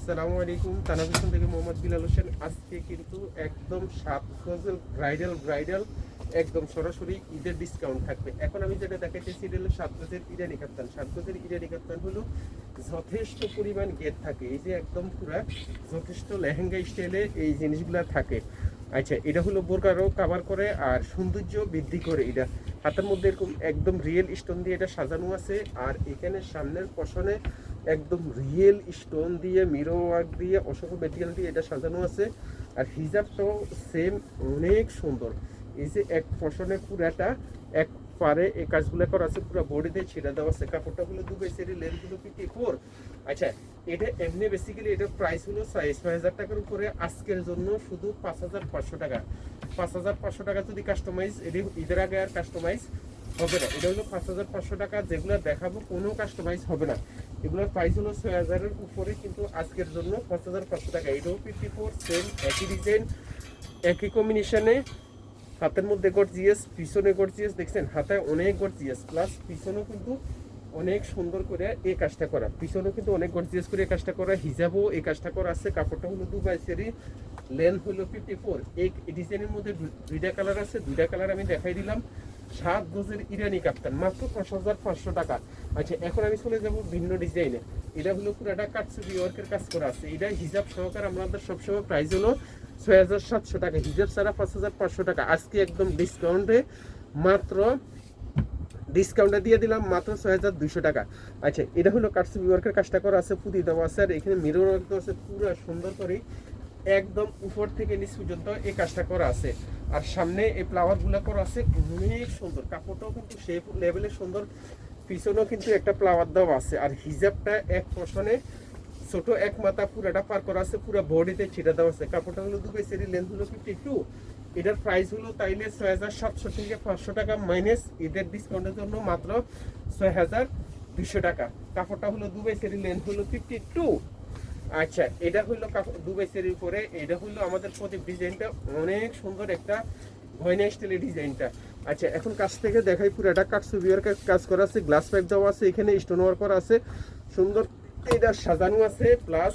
আসসালামু আলাইকুম, তানাবিশন থেকে মোহাম্মদ বিলাল হোসেন। আজকে কিন্তু একদম 7 গজল ব্রাইডাল একদম সরাসরি ঈদের ডিসকাউন্ট থাকবে। এখন আমি যেটা দেখাইতেছি এটা হলো 7 গজের ইরানি কাপ্তান। 7 গজের ইরানি কাপ্তান হলো যথেষ্ট পরিমাণ গেট থাকে, এই যে একদম পুরা যথেষ্ট লেহেঙ্গা স্টাইলে এই জিনিসগুলা থাকে। আচ্ছা, এটা হলো বোরকারও কাভার করে আর সৌন্দর্য বৃদ্ধি করে। এটা হাতের মধ্যে এরকম একদম রিয়েল স্টোন দিয়ে এটা সাজানো আছে, আর এখানে সামনের পশনে একদম রিয়েল স্টোন দিয়ে মিরো ওয়ার্ক দিয়ে অসংখ্য মেটেরিয়াল দিয়ে এটা সাজানো আছে। আর হিজাবটাও সেম, অনেক সুন্দর। এই যে এক পশনে পুরাটা এক পারে এই কাজগুলো করা আছে, পুরো বডিতে ছিঁড়া দেওয়া আছে। কাপড়টা হলো দুবাই সেরি, লেন্থ হলো 54। আচ্ছা, এটা এমনি বেসিক্যালি এটার প্রাইস হলো 6,000 টাকার উপরে। আজকের জন্য শুধু 5,500 টাকা। 5,500 টাকা যদি কাস্টমাইজ, এটি ঈদের আগে আর কাস্টমাইজ হবে না। এটা হলো 5,500 টাকা, যেগুলো দেখাবো কোনো কাস্টমাইজ হবে না। এগুলোর প্রাইস হলো 6,000-এর উপরে, কিন্তু আজকের জন্য 5,500 টাকা। এটাও 54, সেম একই ডিজাইন একই কম্বিনেশনে। হাতের মধ্যে গর্জিয়াস, পিছনে গর্জিয়াস, দেখছেন হাতায় অনেক গর্জিয়াস, প্লাস পিছনেও কিন্তু অনেক সুন্দর করে এই কাজটা করা। পিছনেও কিন্তু অনেক গর্জিয়াস করে এই কাজটা করা। হিজাবও এই কাজটা করা আছে। কাপড়টা হলো দুবাই সেরি, লেন্থ হলো 54। এই ডিজাইনের মধ্যে দুইটা কালার আছে, দুইটা কালার আমি দেখাই দিলাম। 7 গজের ইরানি কাপ্তান, মাত্র 5,500 টাকা। আচ্ছা, এখন আমি চলে যাব ভিন্ন ডিজাইনে। এটা হলো পুরাটা কাটছবি ওয়ার্কের কাজ করা আছে। এটা হিজাব সহকারে আমাদের সবসময় প্রাইস হলো 6,700 টাকা। হিজাব ছাড়া 5,500 টাকা। আজকে একদম ডিসকাউন্টে মাত্র ডিসকাউন্টে দিয়ে দিলাম মাত্র 6,200 টাকা। আচ্ছা, এটা হলো কাটছবি ওয়ার্কের কাজটা করা আছে, পুঁতি দেওয়া আছে, আর এখানে মিরর ওয়ার্ক দেওয়া আছে পুরো সুন্দর করে। একদম উপর থেকে নিচ পর্যন্ত এই কাজটা করা আছে। আর সামনে এই ফ্লাওয়ারগুলো করা আছে, অনেক সুন্দর। কাপড়টাও কিন্তু সেই লেভেলে সুন্দর। পিছনেও কিন্তু একটা ফ্লাওয়ার দেওয়া আছে। আর হিজাবটা এক পশনে ছোট এক মাথা পুরাটা পার করা আছে, পুরো বডিতে ছিটা দেওয়া আছে। কাপড়টা হলো দুবাই সেরি, লেন্থ হলো 52। এটার প্রাইস হলো তাইলে 6,700 থেকে 500 টাকা মাইনাস ঈদের ডিসকাউন্টের জন্য মাত্র 6,200 টাকা। কাপড়টা হলো দুবাই সেরি, লেন্থ হলো 52। আচ্ছা, এটা হলো দুবাই সেরির উপরে। এটা হলো আমাদের প্রদীপ ডিজাইনটা, অনেক সুন্দর একটা গয়না স্টাইলের ডিজাইনটা। আচ্ছা, এখন কাছ থেকে দেখাই। পুরোটা কাটছবি ওয়ার্কের কাজ করা আছে, গ্লাস পাইপ দেওয়া আছে, এখানে স্টোন ওয়ার্ক করা আছে, সুন্দর এটা সাজানো আছে। প্লাস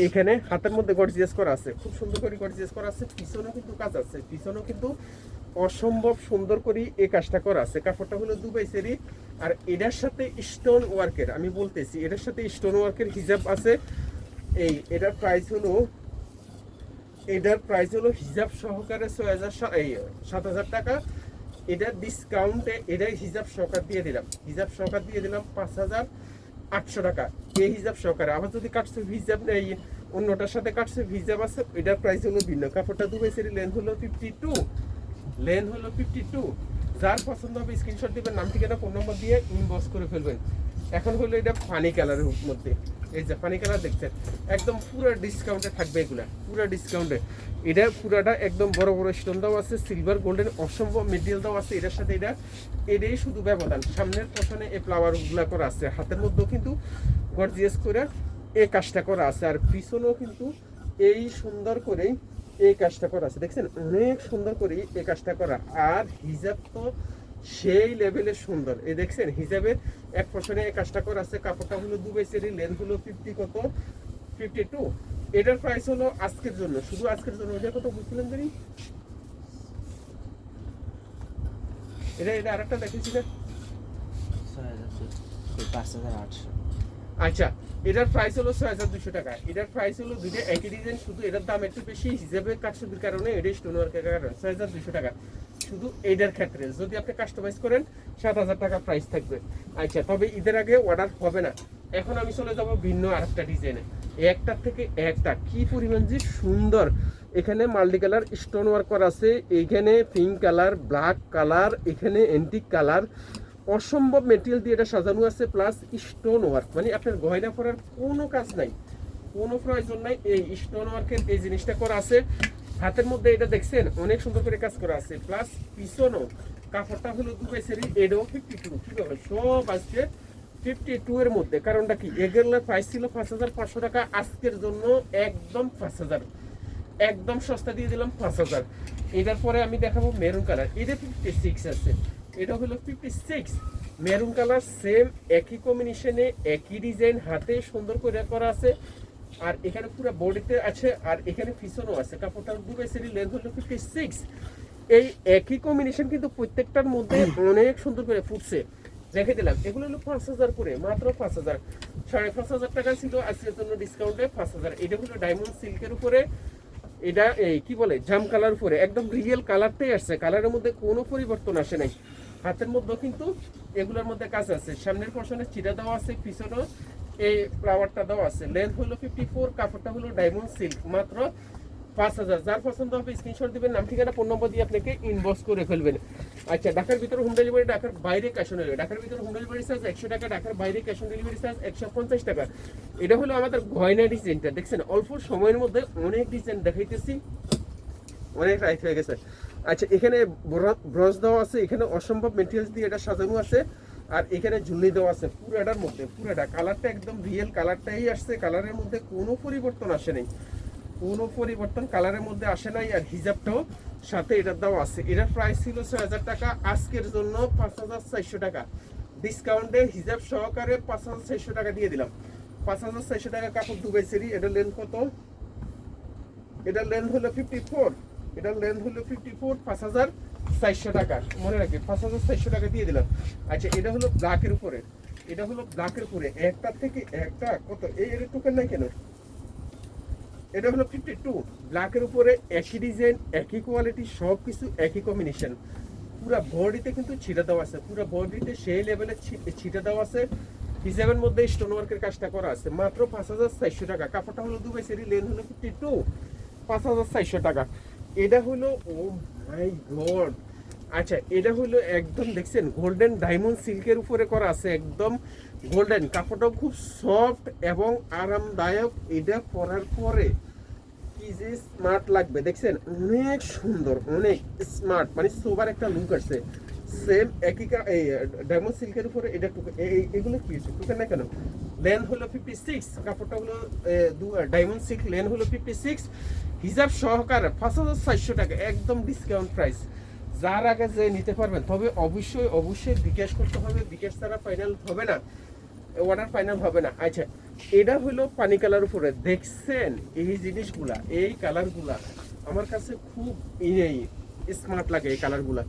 এখানে হাতের মধ্যে গর্জিয়াস করা আছে, খুব সুন্দর করে গর্জিয়াস করা আছে। পিছনেও কিন্তু কাজ আছে, পিছনেও কিন্তু অসম্ভব সুন্দর করে এই কাজটা করা আছে। কাপড়টা হলো দুবাই সেরি, আর এটার সাথে স্টোন ওয়ার্কের, আমি বলতেছি এটার সাথে স্টোন ওয়ার্কের হিজাব আছে। এটার প্রাইস হলো হিজাব সহকারে 7,000 টাকা। এটার ডিসকাউন্টে এটাই হিজাব সহকার দিয়ে দিলাম, হিজাব সহকার দিয়ে দিলাম 5,800 টাকা। এই হিজাব সহকারে আবার যদি কাটছে হিজাব নেই, অন্যটার সাথে কাটছে হিজাব আছে, এটার প্রাইস হলো ভিন্ন। কাপড়টা দুবাই সেরি, লেন্থ হলো 52। যার পছন্দ হবে স্ক্রিনশট দিবেন, নাম ঠিকানা ফোন নম্বর দিয়ে ইনবক্স করে ফেলবেন। এখন হলো এটা ফানি কালারের মধ্যে, এই যে ফানি কালার দেখছেন, একদম পুরো ডিসকাউন্টে থাকবে। এগুলা পুরো ডিসকাউন্টে। এটা পুরাটা একদম বড় বড় স্টোন দেওয়া আছে, সিলভার গোল্ডেন অসম্ভব মেটেরিয়াল দেওয়া আছে। এটার সাথে এটাই শুধু ব্যবধান, সামনের পশনে এই ফ্লাওয়ারগুলা করা আছে, হাতের মধ্যেও কিন্তু গর্জিয়াস করে এই কাজটা করা আছে। আর পিছনেও কিন্তু এই সুন্দর করেই এই কাজটা করা আছে, দেখছেন অনেক সুন্দর করে এই কাজটা করা। আর হিজাব তো সেই লেভেলের সুন্দর। এই দেখছেন হিজাবের এক পশনে এই কাজটা করা আছে। কাপড়টা হলো দুবাই সেরি, লেন্থ হলো 52। এটার প্রাইস হলো আজকের জন্য, শুধু আজকের জন্য। এটা কত বুঝছিলেন জানি, এটা আরেকটা দেখেছি না, 5,800। আচ্ছা, এটার প্রাইস হলো 6,200 টাকা। এটার প্রাইস হলো দুইটা একই ডিজাইন, শুধু এটার দাম একটু বেশি হিসাবে কাটছবির কারণে, এটা স্টোন ওয়ার্কের কারণে 6,200 টাকা। শুধু এইটার ক্ষেত্রে যদি আপনি কাস্টমাইজ করেন 7,000 টাকা প্রাইস থাকবে। আচ্ছা, তবে ঈদের আগে অর্ডার হবে না। এখন আমি চলে যাব ভিন্ন আরেকটা ডিজাইনে। একটার থেকে একটা কি পরিমাণ যে সুন্দর। এখানে মাল্টি কালার স্টোন ওয়ার্ক করা আছে, এইখানে পিঙ্ক কালার, ব্ল্যাক কালার, এখানে অ্যান্টিক কালার, অসম্ভব মেটেরিয়াল দিয়ে এটা সাজানো আছে। প্লাস স্টোন ওয়ার্ক, মানে আপনার গয়না পরার কোনো কাজ নাই, কোনো প্রয়োজন নাই। এই স্টোন ওয়ার্কের এই জিনিসটা করা আছে। হাতের মধ্যে এটা দেখছেন অনেক সুন্দর করে কাজ করা আছে। প্লাস পিছনও কাপড়টা হলো দুবাই সেরি, এটাও 52। ঠিক আছে, সব আজকে 52 এর মধ্যে। কারণটা কি, এগুলোর প্রাইস ছিল 5,500 টাকা, আজকের জন্য একদম 5,000, একদম সস্তা দিয়ে দিলাম 5,000। এটার পরে আমি দেখাবো মেরুন কালার, এটা 56 আছে। এটা হলো 56 মেরুন কালার, সেম একই কম্বিনেশনে একই ডিজাইন, হাতে সুন্দর করে করা আছে। আর এখানে পুরো বডিতে আছে, আর এখানে পিছনও আছে। কাপড়টার দুই সাইডের লেন্থ হলো 56। এই একই কম্বিনেশন কিন্তু প্রত্যেকটার মধ্যে অনেক সুন্দর করে ফুটছে। রেখে দিলাম। এগুলো হলো 5000 করে, মাত্র 5000। 5500 টাকা ছিল, আজকের জন্য ডিসকাউন্টে 5000। এটা হলো ডায়মন্ড সিল্কের উপরে, এটা এই কি বলে জাম কালার উপরে, একদম রিয়েল কালারটাই আসছে, কালারের মধ্যে কোনো পরিবর্তন আসে নাই। হাতের মধ্যেও কিন্তু এগুলোর মধ্যে কাজ আছে, সামনের পশনে চিরা দেওয়া আছে, পিছনেও এই ফ্লাওয়ারটা দেওয়া আছে। লেন্থ হলো 54, কাপড়টা হলো ডায়মন্ড সিল্ক, মাত্র 5000। যার পছন্দ হবে স্ক্রিনশট দিবেন, নাম ঠিকানা ফোন নম্বর দিয়ে আপনাকে ইনবক্স করে ফেলবেন। আচ্ছা, ঢাকার ভিতরে হোম ডেলিভারি, ঢাকার বাইরে ক্যাশ অন ডেলিভারি। ঢাকার ভিতরে হোম ডেলিভারি চার্জ 100 টাকা, ঢাকার বাইরে ক্যাশ অন ডেলিভারি চার্জ 150 টাকা। এটা হলো আমাদের গয়না ডিজাইনটা, দেখছেন অল্প সময়ের মধ্যে অনেক ডিজাইন দেখাইতেছি, অনেক রাইট হয়ে গেছে। আচ্ছা, এখানে ব্রজ দেওয়া আছে, এখানে অসম্ভব মেটেরিয়ালস দিয়ে এটা সাজানো আছে, আর এখানে ঝুলি দেওয়া আছে পুরাটার মধ্যে। পুরাটা কালারটা একদম রিয়েল কালারটাই আসছে, কালারের মধ্যে কোনো পরিবর্তন আসে নাই, কোনো পরিবর্তন কালারের মধ্যে আসে নাই। আর হিজাবটাও সাথে এটার দাম আছে। এটার প্রাইস ছিল 6000 টাকা, আজকের জন্য 5400 টাকা ডিসকাউন্টে হিজাব সহকারে 5400 টাকা দিয়ে দিলাম। 5400 টাকা কাপড় দুবাই সেরি। এটার লেন্থ কত? এটার লেন্থ হলো 54, এটার লেন্থ হলো 54, 5400 টাকা। মনে রাখবেন 5400 টাকা দিয়ে দিলাম। আচ্ছা, এটা হলো ব্ল্যাকের উপরে, এটা হলো ব্ল্যাকের উপরে, একটা থেকে একটা কত এই এর টোকেন নাই কেন? এটা হলো 52 ব্ল্যাকের উপরে, একই ডিজাইন একই কোয়ালিটি, সব কিছু একই কম্বিনেশন। পুরো বডিতে কিন্তু ছিটা দেওয়া আছে, পুরো বডিতে সেই লেভেলের ছিটা দেওয়া আছে। হিজাবের মধ্যে স্টোন ওয়ার্কের কাজটা করা আছে, মাত্র 5400 টাকা। কাপড়টা হলো দুবাই সেরি, লেন্থ হলো 52, 5400 টাকা। এটা হলো ও মাই গড। আচ্ছা, এটা হলো একদম দেখছেন গোল্ডেন ডায়মন্ড সিল্কের উপরে করা আছে, একদম গোল্ডেন। কাপড়টাও খুব সফট এবং আরামদায়ক। এটা পরার পরে কি যে স্মার্ট লাগবে, দেখছেন অনেক সুন্দর, অনেক স্মার্ট, মানে সোবার একটা লুক আসছে। সেম একই এই ডায়মন্ড সিল্কের উপরে এটা এগুলো কি টুকেন না কেন? লেন্থ হলো 56, কাপড়টা হলো ডায়মন্ড সিল্ক, লেন্থ হলো 56, হিজাব সহকারে 5400 টাকা, একদম ডিসকাউন্ট প্রাইস। যার আগে যে নিতে পারবেন, তবে অবশ্যই অবশ্যই বিকাশ করতে হবে, বিকাশ ছাড়া ফাইনাল হবে না, অর্ডার ফাইনাল হবে না। আচ্ছা, এটা হলো পানি কালার উপরে, দেখছেন এই জিনিসগুলা, এই কালারগুলা আমার কাছে খুব স্মার্ট লাগে। এই কালারগুলা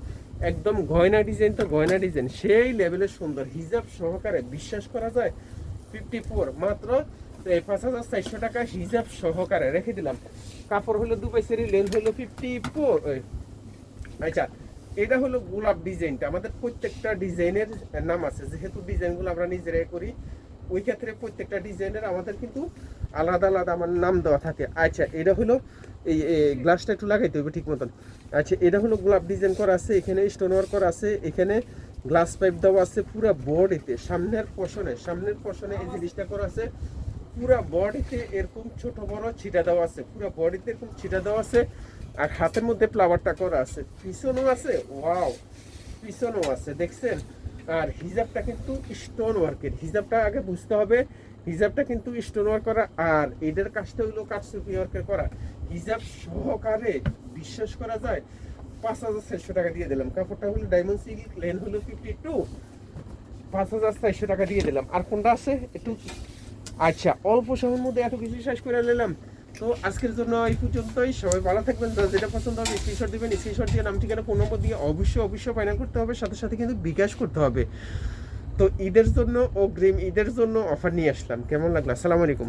একদম গয়না ডিজাইন, তো গয়না ডিজাইন সেই লেভেলের সুন্দর, হিজাব সহকারে বিশ্বাস করা যায়। 54, মাত্র 5400 টাকা হিজাব সহকারে রেখে দিলাম। কাপড় হলো দুবাই সেরি, লেন্থ হলো 54। আচ্ছা, এটা হলো গোলাপ ডিজাইনটা। আমাদের প্রত্যেকটা ডিজাইনের নাম আছে, যেহেতু ডিজাইনগুলো আমরা নিজেরাই করি, ওই ক্ষেত্রে প্রত্যেকটা ডিজাইনের আমাদের কিন্তু আলাদা আলাদা আমার নাম দেওয়া থাকে। আচ্ছা, এটা হলো এই গ্লাসটা একটু লাগাইতে হবে ঠিক মতন। আচ্ছা, এটা হলো গোলাপ ডিজাইন করা আছে, এখানে স্টোন ওয়ার্ক করা আছে, এখানে গ্লাস পাইপ দেওয়া আছে পুরো বডিতে। সামনের পশনে এই জিনিসটা করা আছে, পুরো বডিতে এরকম ছোট বড় ছিটা দেওয়া আছে, পুরো বডিতে এরকম ছিটা দেওয়া আছে। আর হাতের মধ্যে ফ্লাওয়ারটা করা আছে, পিছনেও আছে, ওয়াও, পিছনেও আছে, দেখছেন। আর হিজাবটা কিন্তু স্টোন ওয়ার্কের, হিজাবটা আগে বুঝতে হবে, হিজাবটা কিন্তু স্টোন ওয়ার্ক করা, আর এটার কাজটা হলো কাটসুপি ওয়ার্কের করা। হিজাব সহকারে বিশ্বাস করা যায়। 5400 টাকা দিয়ে দিলাম। কাপড়টা হলো ডায়মন্ড সিল্ক, লেন্থ হলো 52, 5400 টাকা দিয়ে দিলাম। আর কোনটা আছে একটু? আচ্ছা, অল্প সময়ের মধ্যে এত কিছু শেষ করে নিলাম। তো আজকের জন্য এই পর্যন্তই। সবাই ভালো থাকবেন, যেটা পছন্দ হবে স্ক্রিনশট দিবেন, স্ক্রিনশট দিয়ে নাম ঠিকানা ফোন নম্বর দিয়ে অবশ্যই ফাইনাল করতে হবে, সাথে সাথে কিন্তু বিকাশ করতে হবে। তো ঈদের জন্য অগ্রিম ঈদের জন্য অফার নিয়ে আসলাম, কেমন লাগলো? আসসালামু আলাইকুম।